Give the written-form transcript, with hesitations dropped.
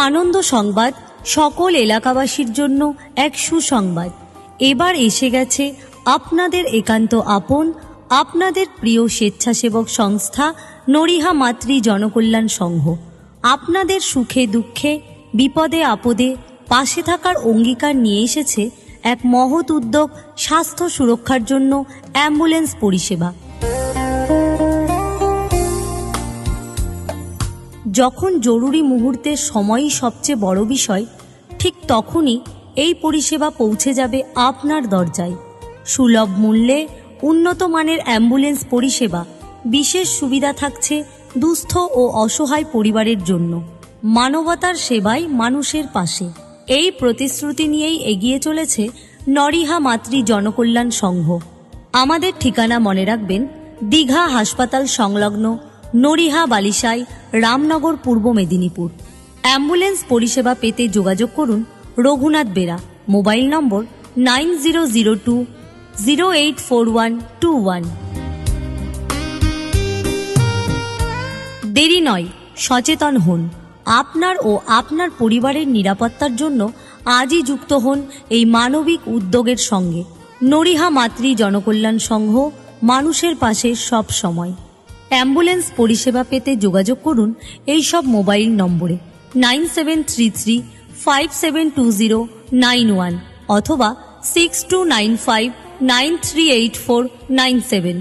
আনন্দ সংবাদ, সকল এলাকাবাসীর জন্য এক সুসংবাদ। এবার এসে গেছে আপনাদের একান্ত আপন, আপনাদের প্রিয় স্বেচ্ছাসেবক সংস্থা নরিহা মাতৃ জনকল্যাণ সংঘ। আপনাদের সুখে দুঃখে বিপদে আপদে পাশে থাকার অঙ্গীকার নিয়ে এসেছে এক মহৎ উদ্যোগ, স্বাস্থ্য সুরক্ষার জন্য অ্যাম্বুলেন্স পরিষেবা। যখন জরুরি মুহূর্তের সময়ই সবচেয়ে বড় বিষয়, ঠিক তখনই এই পরিষেবা পৌঁছে যাবে আপনার দরজায়। সুলভ মূল্যে উন্নত মানের অ্যাম্বুলেন্স পরিষেবা, বিশেষ সুবিধা থাকছে দুস্থ ও অসহায় পরিবারের জন্য। মানবতার সেবায় মানুষের পাশে, এই প্রতিশ্রুতি নিয়েই এগিয়ে চলেছে নরিহা মাতৃ জনকল্যাণ সংঘ। আমাদের ঠিকানা মনে রাখবেন, দীঘা হাসপাতাল সংলগ্ন, নরিহা বালিসাই, রামনগর, পূর্ব মেদিনীপুর। অ্যাম্বুলেন্স পরিষেবা পেতে যোগাযোগ করুন রঘুনাথ বেরা, মোবাইল নম্বর 9002084121। দেরি নয়, সচেতন হন। আপনার ও আপনার পরিবারের নিরাপত্তার জন্য আজই যুক্ত হন এই মানবিক উদ্যোগের সঙ্গে। নরিহা মাতৃ জনকল্যাণ সংঘ, মানুষের পাশে সব সময়। অ্যাম্বুলেন্স পরিষেবা পেতে যোগাযোগ করুন এই সব মোবাইল নম্বরে 9733572091 অথবা 6295938497।